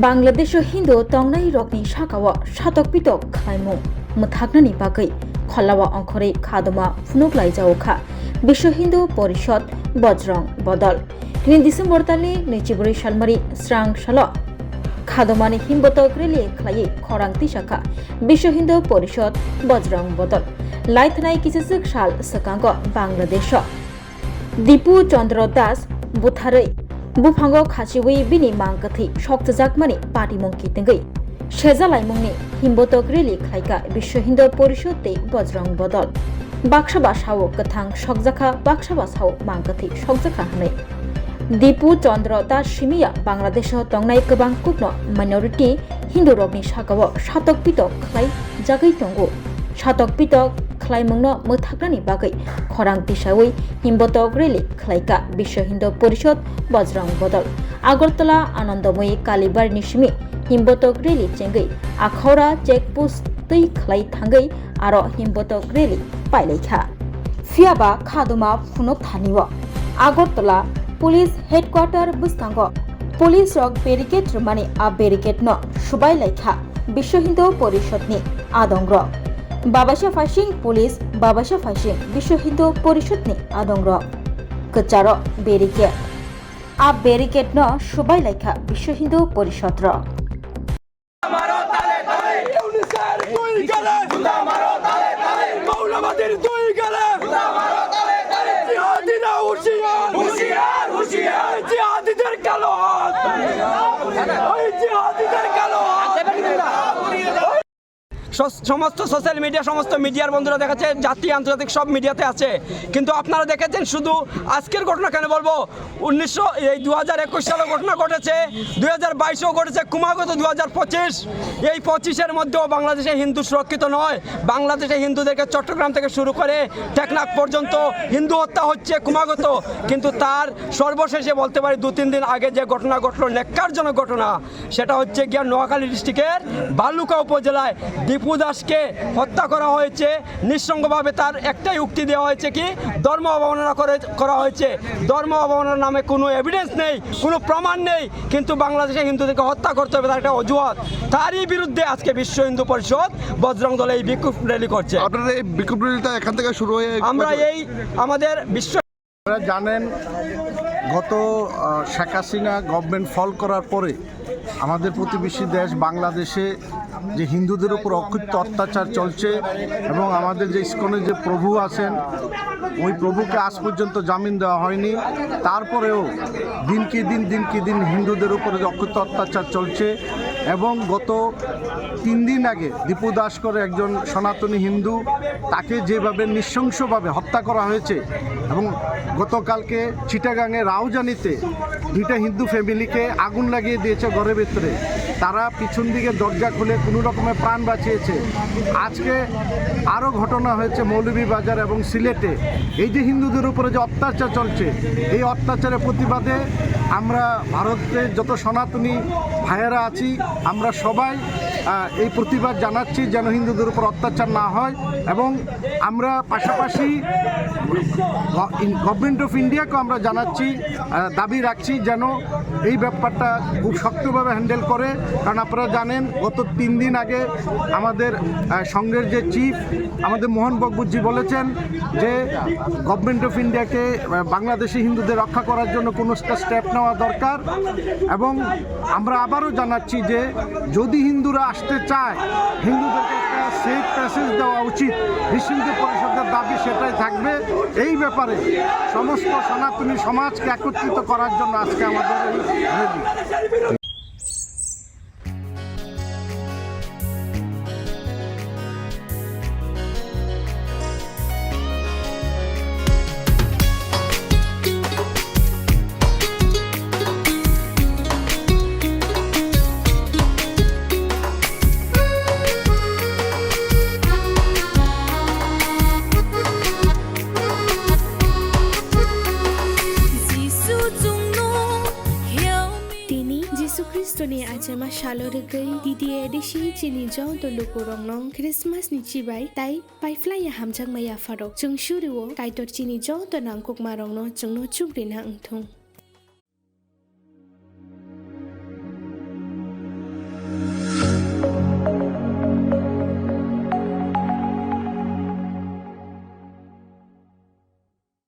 बांग्लादेश हिंदू तंगनाई रकनी साकाव सातक पितक खायमु मुथागनानि बागै खलावा अंखरे खादमा फुनुगलायजावखा विश्व हिंदू परिषद बजरंग बदल दिनै डिसेम्बर दाननि 24 सालमारि स्रां सल खादमानि हिमबतक रेलि खलायै खरां तिसाखा विश्व हिंदू परिषद बजरंग बदल लाइथनाय किसिसुक साल सकांग बांग्लादेश दीपू चंद्र दास बुथारै बुफांगो खासिवै बिनि मांगथै सक्तजाकमानि पाटिमंखि तेंगै सेजालायमुंनि हिमबतक रेलि खलायका विश्व हिंदू परिषद ते बजरंग बदल बाक्साबा साव गथां सकजाखा बाक्साबा साव मांगथै सकजाखा हनै दीपू चंद्र दास सिमिया बांग्लादेश तंगनाय गोबां कुकनो माइनरिटी हिंदू रकनि सागाव सातक पितक खलाय जागै तंगो सातक पितक खलायमुंनो मोथागनानि बागै खरां तिसावै हिमबतक रेलि खलायका विश्व हिंदू परिषद बजरंग बदल आगरतला आनंदमयी कालीबारिनि सिमि हिमबतक रेलि चेंगै आखौरा चेकपोस्ट तै खलाय थांगै आरो हिमबतक रेलि पाइलायखा फियाबा खादमा फुनक थानिव आगरतला पुलिस हेडक्वार्टर बुस्तांग पुलिस रक बेरिकेड रुमानि आ बेरिकेड न सुबाय लायखा विश्व हिंदू परिषदनि आदंग्र बाबाशा फाइसिं पुलिस बाबाशा फाइसिं विश्व हिंदू परिषदनि आदंग्र कचार बेरिकेड आ बेरिकेड न सुबाय लायखा विश्व हिंदू परिषद र সমস্ত সোশ্যাল মিডিয়া সমস্ত মিডিয়ার বন্ধুরা দেখাচ্ছে জাতীয় আন্তর্জাতিক সব মিডিয়াতে আছে কিন্তু আপনারা দেখেছেন শুধু আজকের ঘটনা কেন বলবো 2021 সালে ঘটনা ঘটেছে 2022-এও ঘটেছে ক্রমাগত 2025 এই 25-এর মধ্যেও বাংলাদেশে হিন্দু সুরক্ষিত নয় বাংলাদেশে হিন্দুদেরকে চট্টগ্রাম থেকে শুরু করে টেকনাফ পর্যন্ত হিন্দু হত্যা হচ্ছে ক্রমাগত কিন্তু তার সর্বশেষে বলতে পারি 2-3 দিন আগে যে ঘটনা ঘটলো ন্যাক্কারজনক ঘটনা সেটা হচ্ছে গিয়া নোয়াখালী ডিস্ট্রিক্টের ভালুকা উপজেলায় দীপু দাসকে হত্যা করা হয়েছে নিঃসঙ্গভাবে তার একটাই উক্তি দেওয়া হয়েছে কি ধর্ম অবমাননা করা হয়েছে ধর্ম অবমাননার নামে কোনো এভিডেন্স নেই কোনো প্রমাণ নেই কিন্তু বাংলাদেশে হিন্দুদেরকে হত্যা করতে হবে তার একটা অজুহাত তারই বিরুদ্ধে আজকে বিশ্ব হিন্দু পরিষদ বজরং দল এই বিক্ষোভ র্যালি করছে আপনারা এই বিক্ষোভ র্যালিটা এখান থেকে শুরু হয়ে আমরা এই আমাদের বিশ্ব জানেন গত শেখ হাসিনা গভর্নমেন্ট ফল করার পরে আমাদের প্রতিবেশী দেশ বাংলাদেশে যে হিন্দুদের উপর অকৃত্য অত্যাচার চলছে এবং আমাদের যে ইসকনের যে প্রভু আছেন ওই প্রভুকে আজ পর্যন্ত জামিন দেওয়া হয়নি তারপরেও দিনকে দিন হিন্দুদের উপরে যে অকৃত্য অত্যাচার চলছে এবং গত 3 দিন আগে দীপু দাস করে একজন সনাতনী হিন্দু তাকে যেভাবে নৃশংসভাবে হত্যা করা হয়েছে এবং গতকালকে চিটাগাংয়ে রাউজানিতে 2টা হিন্দু ফ্যামিলিকে আগুন লাগিয়ে দিয়েছে ঘরের ভিতরে তারা পিছন দিকে দরজা খুলে কোনো রকমে প্রাণ বাঁচিয়েছে আজকে আরও ঘটনা হয়েছে মৌলভীবাজার এবং সিলেটে এই যে হিন্দুদের উপরে যে অত্যাচার চলছে এই অত্যাচারের প্রতিবাদে আমরা ভারতের যত সনাতনী ভাইয়েরা আছি আমরা সবাই এই প্রতিবাদ জানাচ্ছি যেন হিন্দুদের উপর অত্যাচার না হয় এবং আমরা পাশাপাশি গভর্নমেন্ট অফ ইন্ডিয়াকেও আমরা জানাচ্ছি দাবি রাখছি যেন এই ব্যাপারটা খুব শক্তভাবে হ্যান্ডেল করে কারণ আপনারা জানেন গত 3 দিন আগে আমাদের সংঘের যে চিফ আমাদের মোহন বকবুজি বলেছেন যে গভর্নমেন্ট অফ ইন্ডিয়াকে বাংলাদেশি হিন্দুদের রক্ষা করার জন্য কোনো স্টেপ নেওয়া দরকার এবং আমরা আবারও জানাচ্ছি যে যদি হিন্দুরা আসতে চায় হিন্দুদেরকে একটা সেফ প্যাসেজ দেওয়া উচিত বিশ্ব হিন্দু পরিষদের দাবি সেটাই থাকবে এই ব্যাপারে সমস্ত সনাতনী সমাজকে একত্রিত করার জন্য আজকে আমাদের এই rally Kristoni ajama shalorgai didi edishi chini jaw to lukorong nong Christmas ni chibai tai pai fly ya hamjang maya farok chung shuriwo kai tor chini jaw to nang kok marong no chung no chukri na angthong